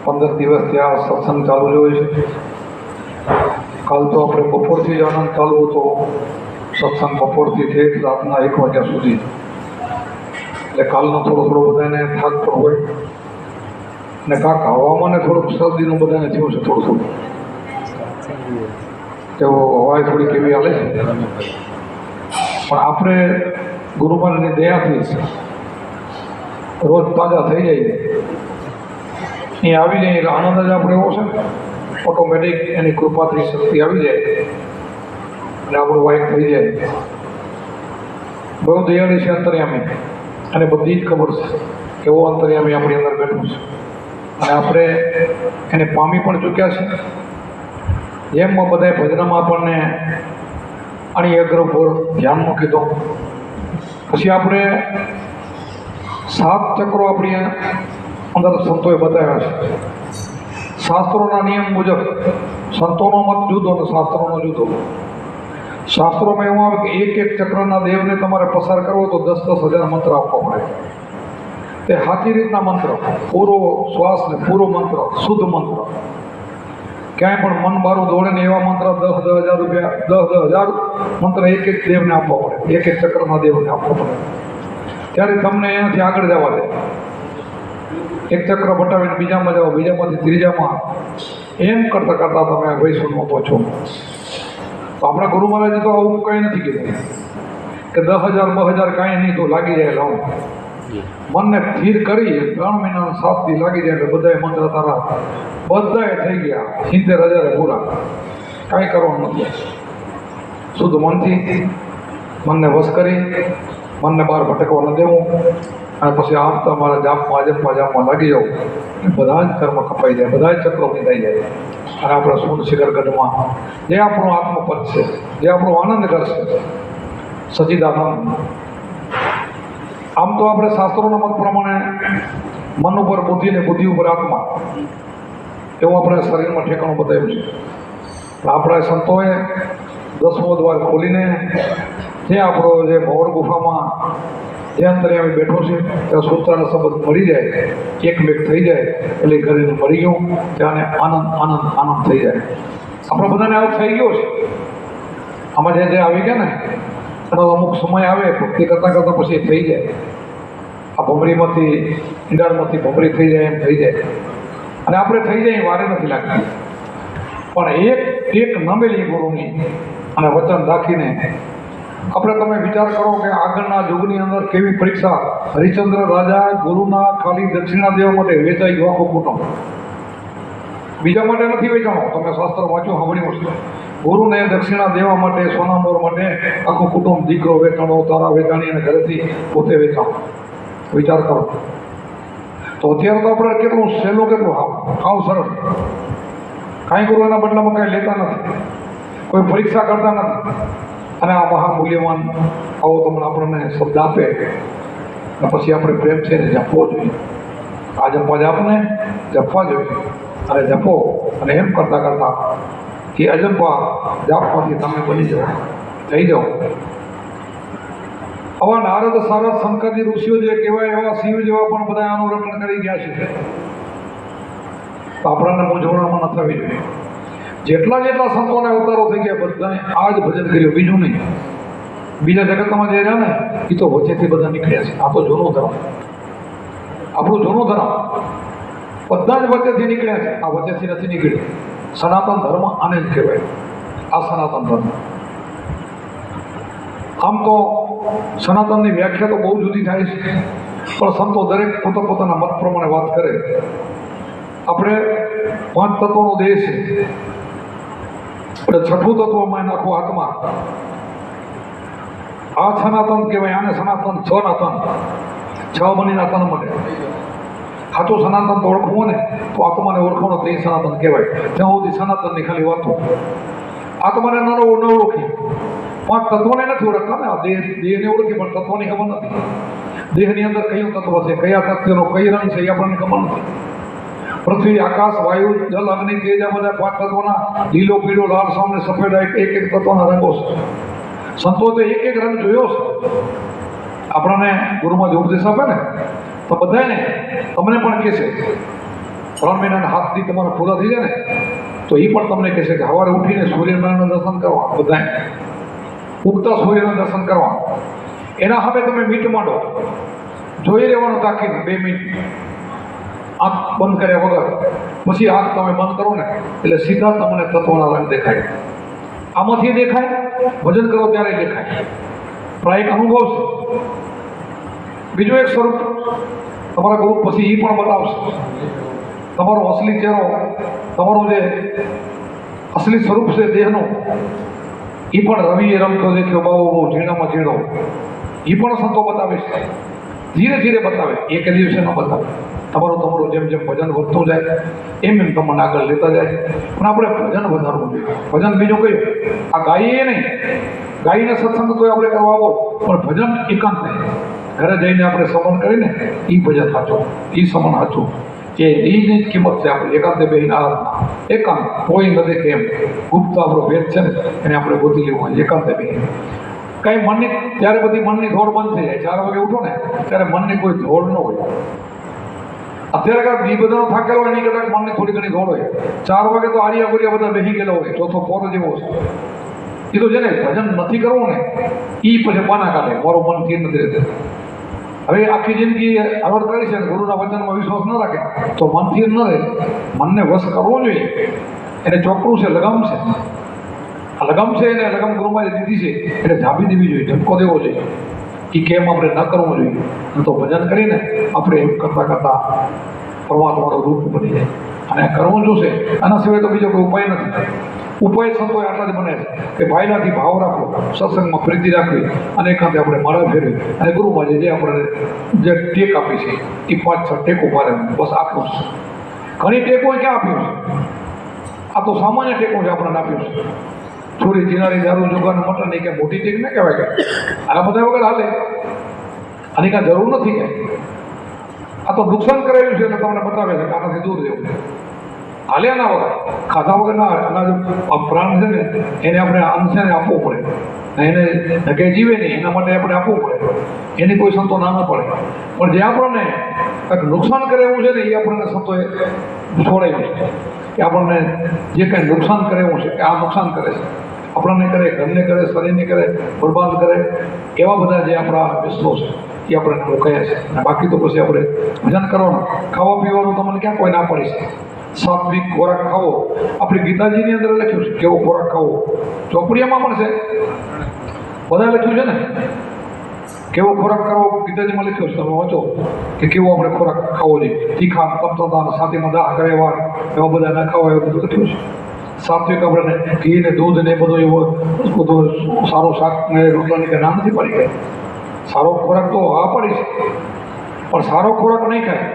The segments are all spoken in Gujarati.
15 દિવસથી આ સત્સંગ ચાલુ રહ્યો છે. કાલ તો આપણે બપોરથી જ આનંદ ચાલુ હતો. સત્સંગ બપોરથી ઠેઠ રાતના 1 વાગ્યા સુધી. એટલે કાલનો થોડો બધાને થાક પણ હોય ને કાંક હવામાને થોડુંક શરદીનું બધાને થયું છે થોડું તેઓ હવાએ થોડીક એવી હાલે છે. પણ આપણે ગુરુમાનની દયાથી રોજ તાજા થઈ જાય. અહીં આવી જાય એટલે આનંદ જ આપણે એવો છે ને ઓટોમેટિક એની કૃપાથી શક્તિ આવી જાય અને આપણું વાઇક થઈ જાય. બહુ દયાળી છે અંતર્યામી, અને બધી જ ખબર છે કેવો અંતર્યામી આપણી અંદર બેઠું છે અને આપણે એને પામી પણ ચૂક્યા છે. જેમ બધાએ ભજનમાં આપણને આની અગ્રપોર ધ્યાન મૂકી દો. પછી આપણે 7 ચક્રો આપણી અંદર સંતોએ બતાવ્યા છે. શાસ્ત્રોના નિયમ મુજબ સંતોનો મત જુદો અને શાસ્ત્રોનો જુદો. શાસ્ત્રોમાં એવું આવે કે એક ચક્રના દેવને તમારે પસાર કરવો તો 10,000 મંત્ર આપવા પડે. તે સાચી રીતના મંત્ર, પૂરો શ્વાસ ને પૂરો મંત્ર, શુદ્ધ મંત્ર. ક્યાંય પણ મન મારું દોડે ને એવા મંત્ર 10,000 રૂપિયા, 10,000 મંત્ર એક દેવને આપવા પડે, એક ચક્રના દેવને આપવા પડે. ત્યારે તમને એનાથી આગળ જવા દે. એક ચક્ર બટાવીને બીજામાં જાઓ, બીજામાંથી ત્રીજામાં, એમ કરતાં કરતાં તમે વૈષ્ણવમાં પહોંચો. તો આપણા ગુરુ મહારાજે તો આવું કંઈ નથી કીધું કે 10,000 કાંઈ નહીં તો લાગી જાય લાવું. મનને સ્થિર કરી 3 મહિનાનો 7 દી લાગી જાય એટલે બધાએ મંત્ર તારા બધાએ થઈ ગયા 70,000 પૂરા. કાંઈ કરવાનું નથી. શુદ્ધ મનથી મનને વશ કરી મનને બહાર ભટકવા ન દેવું અને પછી આમ તમારા જાપમાં લાગી જાઓ. બધા જ કર્મ કપાઈ જાય, બધા જ ચક્રો નીકળી જાય અને આપણા શુદ્ધ શિખરગઢમાં જે આપણું આત્મપદ છે, જે આપણો આનંદ કરશે સચિદાનંદ. આમ તો આપણે શાસ્ત્રોના મત પ્રમાણે મન ઉપર બુદ્ધિ ને બુદ્ધિ ઉપર આત્મા એવું આપણે શરીરમાં ઠેકાણું બતાવ્યું છે. પણ આપણા સંતોએ 10મો દ્વાર ખોલીને જે આપણો જે ભવર ગુફામાં જે અંતર્યામી બેઠો છે ત્યાં સૂત્રના શબ્દ મળી જાય, એક મેક થઈ જાય એટલે ઘરે મરી ગયું. ત્યાં આનંદ થઈ જાય. આપણે બધાને આવું થઈ ગયો છે. આમાં જે આવી ગયા ને એનો અમુક સમય આવે ભક્તિ કરતાં પછી થઈ જાય. આ ભમરીમાંથી ઈંડાળમાંથી ભમરી થઈ જાય એમ થઈ જાય અને આપણે થઈ જાય વારે નથી લાગતી. પણ એક નમેલી ગુરુની અને વચન રાખીને આપણે તમે વિચાર કરો કે આગળના યુગની અંદર કેવી પરીક્ષા. હરિશ્ચંદ્ર રાજા ગુરુના ખાલી દક્ષિણા દેવા માટે વેચાઈ ગયો આખો કુટુંબ. બીજા માટે નથી વેચાણો. તમે શાસ્ત્ર વાંચો, સાંભળ્યું છે. ગુરુને દક્ષિણા દેવા માટે, સોનામોર માટે આખું કુટુંબ, દીકરો વેચાણો, તારા વેચાણી અને ઘરેથી પોતે વેચાણો. વિચાર કરો. તો અત્યારે તો આપણે કેટલું સહેલું, કેટલું હાવ સરળ. કાંઈ ગુરુ એના બદલામાં કાંઈ લેતા નથી, કોઈ પરીક્ષા કરતા નથી. અને આ મહામૂલ્યવાન આવો તમને આપણને શબ્દ આપે અને પછી આપણે પ્રેમ છે ને જપવો જોઈએ. આ જપવા જાપને જપવા જોઈએ અને જપો અને એમ કરતાં કે અજંપા જાપમાંથી તમે બની જાઓ, થઈ જાઓ. આવા નારદ સારદ શંકરજી ઋષિઓ જે કહેવાય એવા શિવ જેવા પણ બધા આનું રટણ કરી ગયા છે. તો આપણને મૂંઝવણમાં ન થવી જોઈએ. જેટલા સંતોને અવતારો થઈ ગયા બધાએ આ જ ભજન કર્યું, બીજું નહીં. બીજા જગતમાં જે રહ્યા ને એ તો વચ્ચેથી બધા નીકળ્યા છે. આ તો જૂનો ધર્મ, આપણું જૂનો ધર્મ બધા જ વચ્ચેથી નીકળ્યા છે. આ વચ્ચેથી નથી નીકળ્યું. સનાતન ધર્મ આને જ કહેવાય. આ સનાતન ધર્મ. આમ તો સનાતનની વ્યાખ્યા તો બહુ જુદી થાય છે, પણ સંતો દરેક પોતાના મત પ્રમાણે વાત કરે. આપણે 5 તત્વોનો દેહ છે એટલે 6થું તત્વમાં નાખવું આત્મા. આ સનાતન કહેવાય, આને સનાતન, સનાતન 6 બનીના તન મળે. સાચું સનાતન તો ઓળખવું ને તો આત્માને ઓળખવાનો તે સનાતન કહેવાય. ત્યાં સુધી સનાતનની ખાલી વાતો. આત્માને ન ઓળખી, 5 તત્વોને નથી ઓળખતા ને. આ દેહને ઓળખી પણ તત્વોની ખબર નથી. દેહની અંદર કયું તત્વ છે, કયા તત્વનો કઈ રંગ છે એ આપણને ખબર નથી. પૃથ્વી, આકાશ, વાયુ, જલ, અગ્નિ, તેજ આ બધા 5 તત્વોના લીલો, પીળો, લાલ, સામે સફેદ એક તત્વના રંગો છે. સંતો તો એક રંગ જોયો છે. આપણને ગુરુમાં ઉપદેશ આપે ને તો બધાને તમને પણ કહે છે 3 મહિનાના હાથથી તમારા પૂરા થઈ જાય ને તો એ પણ તમને કહેશે કે સવારે ઉઠીને સૂર્યનારાયણના દર્શન કરવા, બધાએ ઉગતા સૂર્યના દર્શન કરવા. એના સામે તમે મીટ માંડો, જોઈ રહેવાનું તાકીને 2 મિનિટ આંખ બંધ કર્યા વગર. પછી આંખ તમે બંધ કરો ને એટલે સીધા તમને તત્વના રંગ દેખાય. આમાંથી દેખાય, ભજન કરો ત્યારે દેખાય. પ્રાય એક અનુભવ છે. બીજું એક સ્વરૂપ તમારા ગુરુ પછી એ પણ બતાવશે. તમારો અસલી ચહેરો, તમારું જે અસલી સ્વરૂપ છે દેહનું, એ પણ રવિએ રમતો દેખ્યો બહુ ઝીણામાં ઝીણો, એ પણ સંતો બતાવે છે. ધીરે ધીરે બતાવે, એક દિવસે ન બતાવે. તમારું જેમ જેમ ભજન વધતું જાય એમ એમ તમને આગળ લેતા જાય. પણ આપણે ભજન વધારવું જોઈએ. ભજન બીજું કયું, આ ગાઈએ નહીં, ગાઈને સત્સંગ તો આપણે કરવા આવો, પણ ભજન એકાંત નહીં. ઘરે જઈને આપણે સમન કરીને એ ભજન સાચું, એ સમન સાચું, કે એની જ કિંમત છે. આપણે એકાંતે બેહીને આરાધના, એકાંત કોઈ ન દેખે એમ ગુપ્ત આપણો ભેદ છે ને એને આપણે ગોતી લેવું હોય એકાંતે બેહીને. કઈ મનની ત્યારે બધી મનની ધોડ બંધ થઈ જાય. 4 વાગે ઉઠો ને ત્યારે મનની કોઈ ધોડ ન હોય. અત્યારે કાંઈક દી બધાનો થાકેલો હોય એની કદાચ મનની થોડી ઘણી ધોડ હોય. 4 વાગે તો આરિયા બોરિયા બધા બેસી ગયેલા હોય, ચોથો પોર જેવો છે. એ તો જેને ભજન નથી કરવું ને એ પછી પાના કાઢે, મારું મન સ્થિર નથી રહેતું. હવે આખી જિંદગી આવડ કરી છે, ગુરુના વચનમાં વિશ્વાસ ન રાખે તો મન સ્થિર ન રહે. મનને વશ કરવો જોઈએ. એને ચોકડું છે, લગામ છે. આ લગામ છે એને લગામ ગુરુમાં દીધી છે એટલે ઝાપી દેવી જોઈએ, ઝટકો દેવો જોઈએ. એ કેમ આપણે ન કરવું જોઈએ. તો ભજન કરીને આપણે એમ કરતાં કરતાં પરમાત્માનું રૂપ બની જાય. અને કરવું જોશે. આના સિવાય તો બીજો કોઈ ઉપાય નથી. ઉપાય સંતોએ આટલા જ બને છે કે ભાઈલાથી ભાવ રાખવો, સત્સંગમાં પ્રીતિ રાખવી, અને એકાંતે આપણે માળા ફેરવી, અને ગુરુમાં જે આપણને જે ટેક આપી છે એ 5-6 ટેકો પાડે, બસ આટલું છે. ઘણી ટેકો ક્યાં આપ્યું છે? આ તો સામાન્ય ટેકો છે આપણને આપ્યું છે. ચોરી ચિનારી દારૂ જુગાર મટન એ કે મોટી ટેક ન કહેવાય કે આના બધા વગર હાલે. આની કાંઈ જરૂર નથી કે આ તો નુકસાન કરાવ્યું છે એટલે તમને બતાવે છે કે આનાથી દૂર રહેવું. હાલ્યા ના વગર, ખાધા વગર ના અનાજ પ્રાણ છે ને એને આપણે અંશને આપવો પડે. એને ધકે જીવે નહીં એના માટે આપણે આપવું પડે. એની કોઈ સંતો ના પડે. પણ જે આપણને કંઈક નુકસાન કરે એવું છે ને એ આપણને સંતોએ છોડાયું છે કે આપણને જે કંઈ નુકસાન કરે એવું છે કે આ નુકસાન કરે છે, આપણને કરે, ઘરને કરે, શરીરને કરે, બરબાદ કરે, એવા બધા જે આપણા વિશ્વો છે એ આપણે રોકાયા છે. અને બાકી તો પછી આપણે ભજન કરવાનું, ખાવા પીવાનું તમને ક્યાં કોઈ ના પડી શકે. સાત્વિક ખોરાક ખાવો, આપણી ગીતાજીની અંદર લખ્યું છે કેવો ખોરાક ખાવો. ચોપડીયામાં પણ છે, બધા લખ્યું છે ને કેવો ખોરાક કરવો. ગીતાજીમાં લખ્યું છે, તમે વાંચો કે કેવો આપણે ખોરાક ખાવો જોઈએ. તીખા, તપતા, સાથેમાં દાહ કરે એવા બધા ના ખાવા, એવું બધું લખ્યું છે. સાત્વિક આપણને ઘી ને દૂધ ને બધું એવો બધું સારું શાક ને રોટલાની કે ના નથી પડી ગઈ. સારો ખોરાક તો આ પડી છે, પણ સારો ખોરાક નહીં ખાય.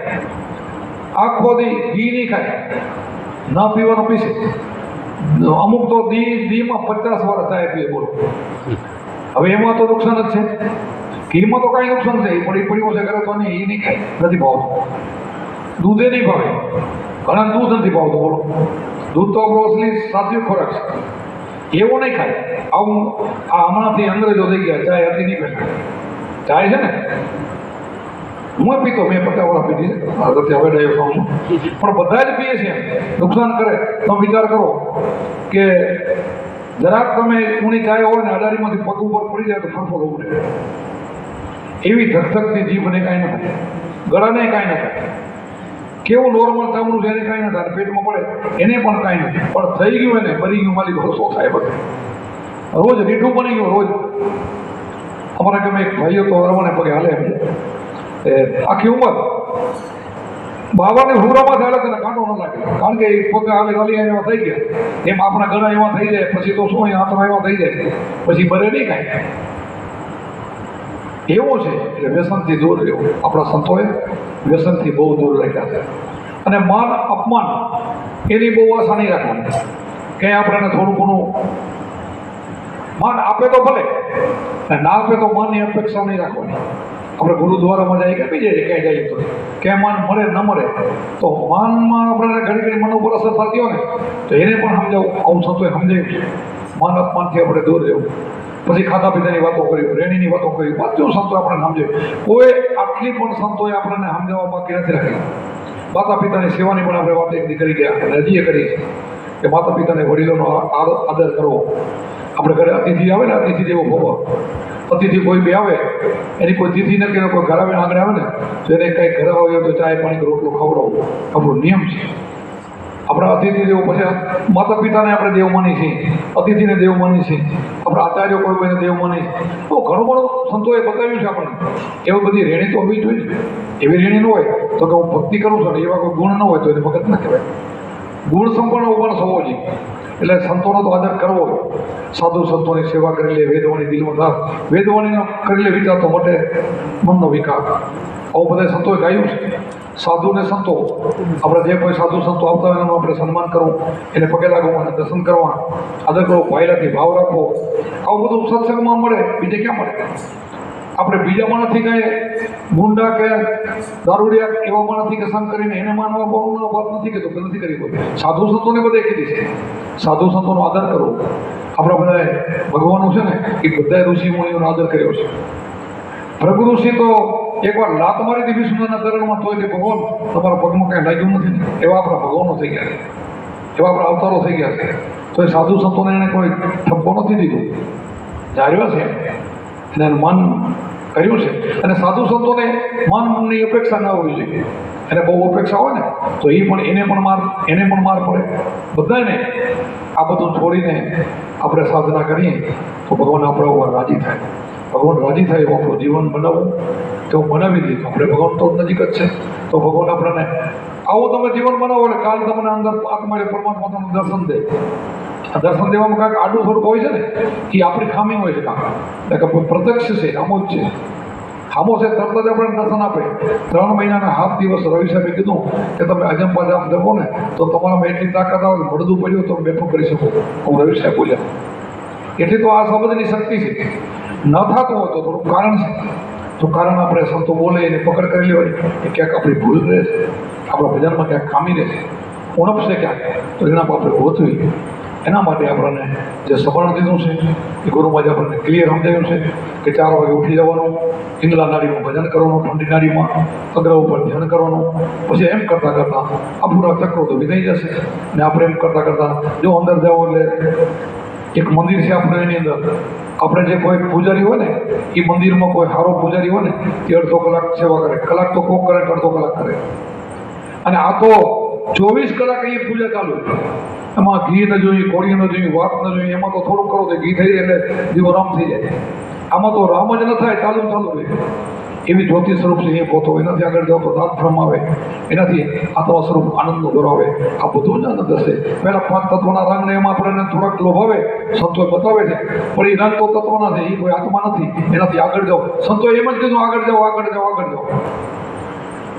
આખો દી ઘી નહીં ખાય, ના પીવાનો પીશે. અમુક તો દીમાં 50 વર્ષ થાય પીએ, બોલો. હવે એમાં તો નુકસાન જ છે. ઘીમાં તો કાંઈ નુકસાન છે, એ પડ્યું છે કરે તો નહીં, એ નહીં ખાય, નથી ભાવતું. દૂધે નહીં ભાવે, ઘણા દૂધ નથી ભાવતું, બોલો. દૂધ તો આપણો અસલી સાત્વિક ખોરાક છે, એવો નહીં ખાય. આવું આ હમણાંથી અંગ્રેજો થઈ ગયા, ચાય હતી નહીં પહેલાં. ચાય છે ને હું પીતો, મેં 50 વર્ષ પીધી છે, હવે ડાયો ખાઉં છું. પણ બધા જ પીએ છે. નુકસાન કરે. તમે વિચાર કરો કે જરાક તમે ઊણી ચાય હોય ને અડારીમાંથી પગ ઉપર પડી જાય તો ફરફર ઉડે. એવી ધકધકતી જીભને કાંઈ ન થાય, ગળાને કાંઈ ન થાય. કેવું નોર્મલ ચામડું છે એને કાંઈ ન થાય, પેટમાં પડે એને પણ કાંઈ નથી. પણ થઈ ગયું એને બની ગયું માલિક હસો થાય બધું. રોજ રીઠું બની ગયું. રોજ અમારા ગમે એક ભાઈઓ તો અરવાને પગે હાલે એમ આખી ઉંમર બાબાને હુરામાં થાય તેને કાંટો ન લાગે, કારણ કે પગ હાલે ગાલી એવા થઈ ગયા. એમ આપણા ગળા એવા થઈ જાય પછી તો શું હાથમાં એવા થઈ જાય પછી બરે નહીં કાંઈ. એવો છે એટલે વ્યસનથી દૂર રહેવું. આપણા સંતોએ વ્યસનથી બહુ દૂર રાખ્યા છે. અને માન અપમાન એની બહુ આશા નહીં રાખવાની. ક્યાંય આપણને થોડું ઘણું માન આપે તો ભલે, ના આપે તો માનની અપેક્ષા નહીં રાખવાની. આપણે ગુરુદ્વારામાં જાય કે બીજે ક્યાંય જઈએ તો ક્યાં માન મળે ન મળે તો માનમાં આપણે ઘડી ઘડી મન ઉપર અસર થતી હોય ને તો એને પણ સમજાવું. આવું સંતોએ સમજાવ્યું છે. માન અપમાનથી આપણે દૂર રહેવું. પછી ખાધા પીધાની વાતો કરી, રેણીની વાતો કરી, બધું સંતો આપણે સમજાવ્યું. કોઈ આટલી પણ સંતોએ આપણને સમજાવવા બાકી નથી રાખી. માતા પિતાની સેવાની પણ આપણે વાત એક કરી ગયા અને હજી એ કરી છે કે માતા પિતાને વડીલોનો આદર કરવો. આપણે ઘરે અતિથિ આવે ને, અતિથિ જેવો ભવ. અતિથિ કોઈ બી આવે, એની કોઈ તિથિ નથી, કોઈ ઘર આવે આગળ આવે ને તો એને કંઈ ઘરે આવ્યો તો ચાય પાણી રોટલો ખવડાવવો આપણો નિયમ છે. આપણા અતિથિ દેવ, પછી માતા પિતાને આપણે દેવ માની છીએ, અતિથિને દેવ માની છીએ, આપણા આચાર્યો કોઈ કોઈને દેવ માની છે. તો ઘણું ઘણું સંતોએ બતાવ્યું છે આપણને. એવી બધી રેણી તો હોવી જોઈએ. એવી રેણી ન હોય તો કે હું ભક્તિ કરું છું ને એવા કોઈ ગુણ ન હોય તો એને ભગત ના કહેવાય. ગુણ સંપન્ન માણસ હોવો જોઈએ. એટલે સંતોનો તો આદર કરવો હોય. સાધુ સંતોની સેવા કરી લે, વેદવાણી દિલમાં ધાર, વેદવાણીનો કરી લે વિચાર તો મોટે મનનો વિકાર. આવું બધા સંતોએ ગાયું છે. સાધુ ને સંતો, આપણે જે કોઈ સાધુ સંતો આવતા હોય એનું આપણે સન્માન કરવું, એને પગે લાગવું, અને દર્શન કરવા, આદર કરવો, ભાઈલાથી ભાવ રાખવો. આવું બધું સત્સંગમાં મળે, બીજે ક્યાં મળે? આપણે બીજા માણસથી કંઈ ગુંડા કે દારૂડિયા એવા માણસથી કે સંગ કરીને એને માનવા બહુ વાત નથી કહેતો કે નથી કરી કોઈ. સાધુ સંતોને બધે કીધી છે. સાધુ સંતોનો આદર કરવો. આપણા બધાએ ભગવાનો છે ને એ બધા ઋષિ મુનિઓનો આદર કર્યો છે. ભૃગુ ઋષિ તો એકવાર લાત મારી હતી વિષ્ણુના ચરણમાં, તોય કે ભગવાન તમારા પગમાં કાંઈ લાગ્યું નથી. એવા આપણા ભગવાનો થઈ ગયા છે, એવા આપણા અવતારો થઈ ગયા છે. તો એ સાધુ સંતોને એને કોઈ ઠપકો નથી દીધું, ધાર્યો છે અને એનું માન કર્યું છે. અને સાધુ સંતોને માનની અપેક્ષા ના હોવી જોઈએ. એને બહુ અપેક્ષા હોય ને તો એને પણ માર પડે. બધાને આ બધું છોડીને આપણે સાધના કરીએ તો ભગવાન આપણા ઉપર રાજી થાય. ભગવાન રાજી થાય એવું આપણું જીવન બનાવવું, તો બનાવી દઈએ. આપણે ભગવાન તો નજીક જ છે, તો ભગવાન આપણને આવું તમે જીવન બનાવો એટલે કાલ તમને અંદર આત્માએ પરમાત્મા તમને દર્શન દે. દર્શન દેવામાં કાંઈક આડું થોડુંક હોય છે ને, એ આપણી ખામી હોય છે. કાંક એટલે પ્રત્યક્ષ છે, આમો જ છે. આમો છે તરત જ આપણે દર્શન આપે. 3 મહિનાના 7 દિવસ રવિ સાહેબે કીધું કે તમે અજંપા જાપ જપો ને તો તમારામાં એટલી તાકાત આવે, મળદું પડ્યું તો બેઠું કરી શકો. હું રવિ સાહેબ બોલ્યા. એટલી તો આ શબ્દની શક્તિ છે. ન થતું હોય તો થોડું કારણ છે. તો કારણ આપણે સંતો બોલે એને પકડ કરી લેવાની કે ક્યાંક આપણી ભૂલ રહે છે, આપણા ભજનમાં ક્યાંક ખામી રહે છે, ઉણપ છે ક્યાંક, તો એના પર આપણે ગોતવી. એના માટે આપણને જે સબળ દીધું છે એ ગુરુમાં જે આપણને ક્લિયર સમજાયું છે કે 4 વાગે ઉઠી જવાનું, પિંગલા નાડીમાં ભજન કરવાનું, ઠંડી નાડીમાં અગ્ર ઉપર ધ્યાન કરવાનું. પછી એમ કરતાં કરતાં આ પૂરા ચક્રો તો વિદાઈ જશે. ને આપણે એમ કરતાં કરતાં જો અંદર જાઓ એટલે એક મંદિર છે આપણે, એની અંદર આપણે જે કોઈ પૂજારી હોય ને એ મંદિરમાં કોઈ સારો પૂજારી હોય ને એ 1/2 કલાક સેવા કરે. કલાક તો કોક કરે, 1/2 કલાક કરે. અને આ તો 24 કલાક એ પૂજા ચાલુ. એમાં ઘી ન જોઈએ, કોળી ન જોઈએ, વાત ન જોઈએ. એમાં તો થોડુંક કરો તો ઘી થઈ જાય એટલે દીવો રામ થઈ જાય. આમાં તો રામ જ ન થાય, ચાલુ રહે. એવી જ્યોતિ સ્વરૂપ છે એ પોતો. એનાથી આગળ જાઓ તો દાંત ભ્રમ આવે, એનાથી આત્મા સ્વરૂપ આનંદનો ગૌરવ આવે. આ બધું જ આનંદ હશે. પહેલાં 5 તત્વના રંગને એમાં આપણને થોડાક લોભાવે, સંતોએ બતાવે છે. પણ એ રંગ તો તત્વના છે, એ કોઈ આત્મા નથી. એનાથી આગળ જાઓ. સંતોએ એમ જ કીધું આગળ જાઓ, આગળ જાઓ, આગળ જાઓ.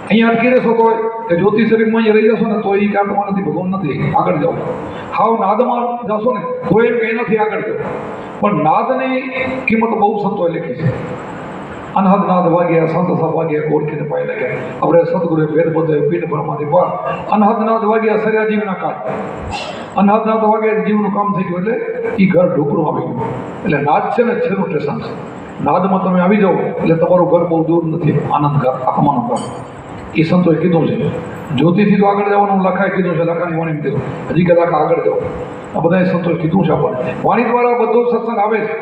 અહીંયા અટકી રહેશો તો કે જ્યોતિ શરીરમાં અહીંયા રહી જશો ને તો એ આત્મા નથી, ભગવાન નથી. આગળ જાઓ. હાવ નાદમાં જશો ને તો એમ કે નથી આગળ જાઓ. પણ નાદની કિંમત બહુ સંતોએ લખી છે. અનહદ નાદ વાગ્યા, સંત સા વાગ્યા, ઓળખીને પાય લાગ્યા. આપણે સદગુરુએ ભેદ બધાયો, પીઠ બ્રહ્માથી પાર. અનહદ નાદ વાગ્યા, સર્યા જીવના કાળ. અનહદ નાદ વાગ્યા, જીવનું કામ થઈ ગયું એટલે એ ઘર ઢોકળું આવી ગયું. એટલે નાદ છે ને છેલ્લું સ્ટેશન છે. નાદમાં તમે આવી જાઓ એટલે તમારું ઘર બહુ દૂર નથી. આનંદ ઘર, આત્માનું ઘર. એ સંતોએ કીધું છે. જ્યોતિથી તો આગળ જવાનું લખાય કીધું છે, લખાની વાણી કીધું. હજી કલાક આગળ જાઓ. આ બધાએ સંતોએ કીધું છે આપણને. વાણી દ્વારા બધો સત્સંગ આવે છે.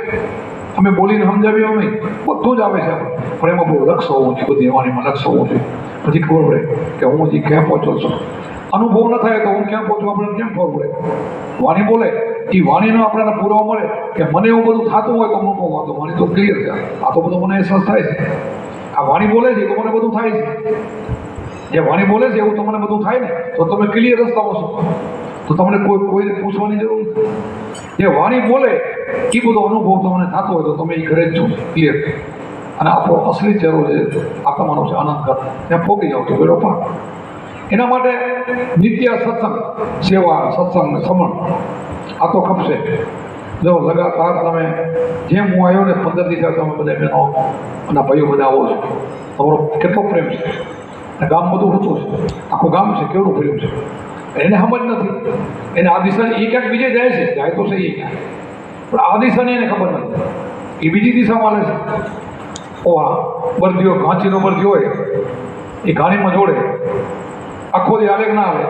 અમે બોલીને સમજાવીએ નહીં, બધું જ આવે છે. પણ એમાં બહુ લક્ષ્ય હોવું જોઈએ. બધી વાણીમાં લક્ષ્ય હોવું જોઈએ. પછી ખબર પડે કે હું હજી ક્યાં પહોંચો છું. અનુભવ ન થાય તો હું ક્યાં પહોંચું આપણને કેમ ખબર પડે? વાણી બોલે એ વાણીનો આપણને પુરાવો મળે કે મને એવું બધું થતું હોય તો હું કહું આ તો વાણી તો ક્લિયર છે. આ તો બધું મને અહેસાસ થાય છે. આ વાણી બોલે છે તો મને બધું થાય છે. જે વાણી બોલે છે એવું તમને બધું થાય ને તો તમે ક્લિયર રસ્તામાં છો. તો તમને કોઈને પૂછવાની જરૂર નથી. જે વાણી બોલે એ બધો અનુભવ તમને થતો હોય તો તમે એ ઘરે જ છો ક્લિયર. અને આપણો અસલી ચહેરો જે આત્માનો છે આનંદ કર ત્યાં પોગી જાવ તો બેડો પાર. એના માટે નિત્ય સત્સંગ, સેવા, સત્સંગ, સમણ આ તો ખપશે. જો લગાતાર તમે જેમ હું આવ્યો ને 15 દિવસ તમે બધા બહેનો અને ભાઈઓ બધા આવો છો. તમારો કેટલો પ્રેમ છે. ગામ બધું હતું છે, આખું ગામ છે, કેવડું પ્રેમ છે. એને સમજ નથી. એને આ દિશા એ ક્યાંક બીજે જાય છે, જાય તો છે એ ક્યાંક, પણ આ દિશાની એને ખબર નથી. એ બીજી દિશામાં લે છે. ઓ આ બરદીઓ, ઘાંચીનો બરદી હોય એ ઘાણીમાં જોડે, આખો દી હાલે કે ના હાલે?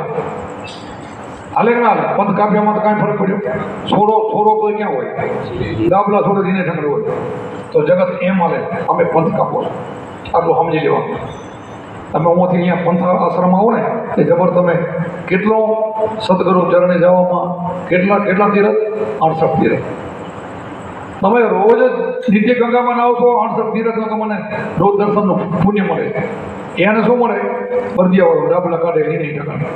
હાલે કે ના હાલે? પંથ કાપ્યામાં તો કાંઈ ફરક પડ્યો? છોડો છોડો તો ક્યાં હોય? દાબલા છોડો જીને ઠંડુ હોય. તો જગત એમ હાલે, અમે પંથ કાપો છો, આટલું સમજી લેવાનું. તમે અહીંયાથી અહીંયા પંથ આશ્રમ આવો ને તે જબર તમે કેટલો સદગુરુ ચરણે જવામાં કેટલા તીરથ? 68 તીરથ. તમે રોજ જ નિત્ય ગંગામાં નાવો છો, 68 તીરથનો તમને રોજ દર્શનનું પુણ્ય મળે. એને શું મળે? બરદિયાવાળો ડાબલા કાઢે એને ઠકાણે.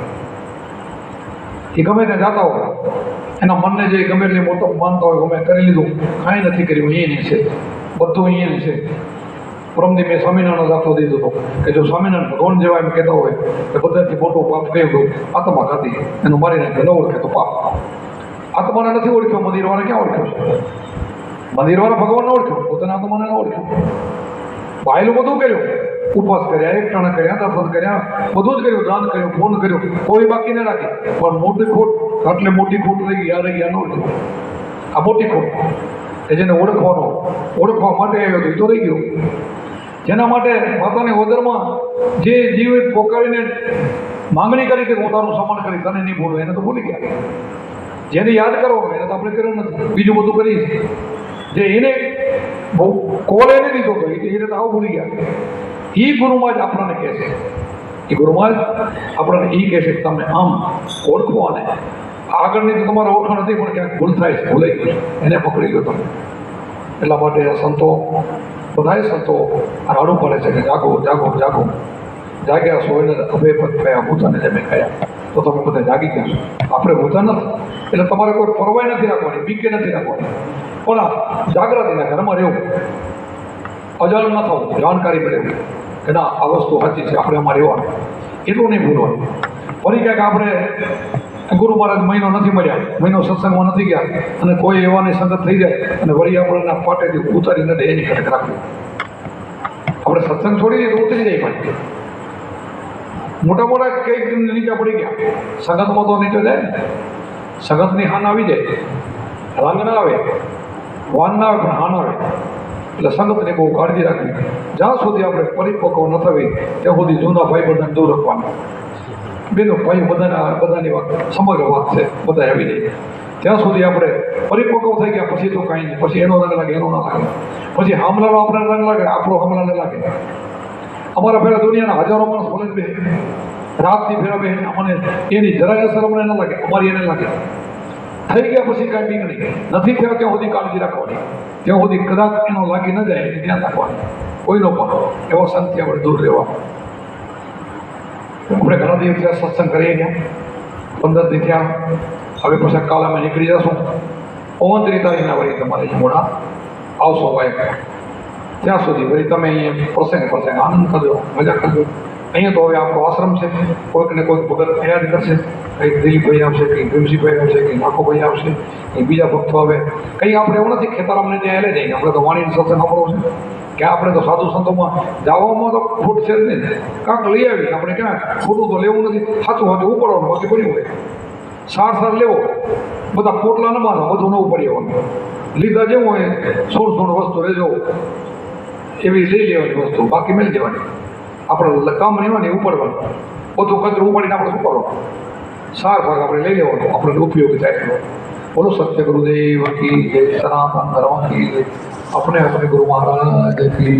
એ ગમે ત્યાં જતા હોય, એના મનને જે ગમે એટલી મોટો માનતા હોય, ગમે કરી લીધું, કાંઈ નથી કર્યું, અહીંયાની છે, બધું અહીંયાની છે. પરમદી મેં સ્વામિનારાયણ દાખલો દીધો હતો કે જો સ્વામિનારાયણ ભગવાન જેવા એમ કહેતા હોય કે બધાથી મોટું પાપ કહ્યું હતું આત્મઘાતી, એનું મારી નાખે, ન ઓળખે તો પાપ. આત્માને નથી ઓળખ્યો, મંદિરવાળા ક્યાં ઓળખ્યો છે? મંદિરવાળા ભગવાન ન ઓળખ્યો, પોતાના આત્માને ન ઓળખ્યો. ભાઈલું બધું કર્યું, ઉપવાસ કર્યા, એકટાણા કર્યા, દર્શન કર્યા, બધું જ કર્યું, દાન કર્યું, ફોન કર્યું, કોઈ બાકી ન રાખી. પણ મોટી ખોટ, એટલે મોટી ખોટ રહી ગયા ન ઓળખ્યું. આ મોટી ખોટ કે જેને ઓળખવા માટે આવ્યો હતો એ તો રહી ગયો. જેના માટે માતાની ઓદરમાં જે જીવ પોકારીને માંગણી કરી કે હું તારું સન્માન કરી તને નહીં ભૂલું, એને તો ભૂલી ગયા. જેને યાદ કરો એને તો આપણે કર્યું નથી, બીજું બધું કરી. જે એને બહુ કોલ એને દીધો હતો એને તો આવું ભૂલી ગયા. એ ગુરુમાં જ આપણને કહે છે, એ ગુરુમાં જ આપણને એ કહે છે કે તમે આમ ઓળખો. અને આગળની તો તમારે ઓળખાણ નથી, પણ ક્યાંક ભૂલ થાય છે, ભૂલાઈ ગયું, એને પકડી લો તમે. એટલા માટે સંતો, બધાએ સંતો રાડું પડે છે કે જાગો જાગો જાગો. જાગ્યા છો એને અભય પદ કયા ભૂતાને જમે કયા. તો તમે બધા જાગી ગયા છો, આપણે ભૂતા નથી. એટલે તમારે કોઈ પરવાય નથી રાખવાની, બીકે નથી રાખવાની, પણ જાગૃતિના ઘરમાં રહેવું, અજાણ ન થવું, જાણકારી મેળવવી કે ના આ વસ્તુ સાચી છે, આપણે એમાં રહેવાનું, એટલું નહીં ભૂલવાનું. ફરી ક્યાંક આપણે ગુરુ મહારાજ મહિનો નથી મળ્યા, મહિનો સત્સંગમાં નથી ગયા, અને કોઈ એવાની સંગત થઈ જાય અને વળી આપણને પાટેથી ઉતારીને દે એની ખટક રાખવી. આપણે સત્સંગ છોડી દઈએ તો ઉતરી જાય. પણ મોટા મોટા કંઈક નીચે પડી ગયા, સંગતમાં તો નીચે જાય ને. સંગતની હાન આવી જાય, રંગ ના આવે, વાન ના આવે, પણ હાન આવે. એટલે સંગતની બહુ કાળજી રાખવી. જ્યાં સુધી આપણે પરિપક્વ ન થવી ત્યાં સુધી જૂના ભાઈ બધાને દૂર રાખવાના. બેનો ભાઈ બધાની વાત સમગ્ર વાત છે, બધા આવી જાય. ત્યાં સુધી આપણે પરિપક્વ થઈ ગયા પછી તો કાંઈ નહીં. પછી એનો રંગ લાગે, એનો ના લાગે. પછી હામલાનો આપણે રંગ લાગે, આપણો હામલાને લાગે. અમારા પહેલાં દુનિયાના હજારો માણસ ભલે બે રાતથી ફેરા બે, અમને એની જરાય અસર અમને ન લાગે, અમારી એને લાગે. થઈ ગયા પછી કાંઈ બીક નહીં. નથી થયા ત્યાં સુધી કાળજી રાખવાની, ત્યાં સુધી કદાચ એનો લાગી ન જાય એની ધ્યાન રાખવાનું. કોઈનો પણ એવો શાંતિ આપણે દૂર રહેવાનું. આપણે ઘણા દિવસ ત્યાં સત્સંગ કરીએ ગયા, 15 દી થયા. હવે પછી કાલ અમે નીકળી જશું. 29 તારીખના વળી તમારે મોડા આવશો વાય. ત્યાં સુધી વળી તમે અહીંયા પ્રસંગ આનંદ કરજો, મજા કરજો. અહીંયા તો હવે આપણો આશ્રમ છે, કોઈકને કોઈક ભગત તૈયારી કરશે. કંઈક દિલીપભાઈ આવશે, કંઈક ભીમસિંહભાઈ આવશે, કંઈક નાખોભાઈ આવશે, કંઈક બીજા ભક્તો આવે. કંઈ આપણે એવું નથી ખેતરામને ત્યાં હેલે જઈએ, આપણે તો વાણીની સત્સંગ સાંભળવો છે. કે આપણે તો સાધુ સંતોમાં જવામાં તો ખોટ છે જ નહીં. કાંક લઈ આવી આપણે, ક્યાં ખોટું તો લેવું નથી, સાચું ઉપાડવાનું, બાકી પડ્યું હોય સાર લેવો. બધા પોટલા ન માનો, બધું ન ઉપડી આવવાનું. લીધા જેવું હોય સોળ વસ્તુ લેજો, એવી લઈ લેવાની વસ્તુ, બાકી મેળ દેવાની. આપણે કામ રહેવાની ઉપાડવાનું, બધું કચરું ઉપાડીને આપણે શું કરવાનું? સાર ભાગ આપણે લઈ લેવાનો, આપણે ઉપયોગી થાય. બોલો સત્ય ગુરુદેવ કી જય, સનાતન ધર્મ કી જય, अपने अपने गुरु महाराज की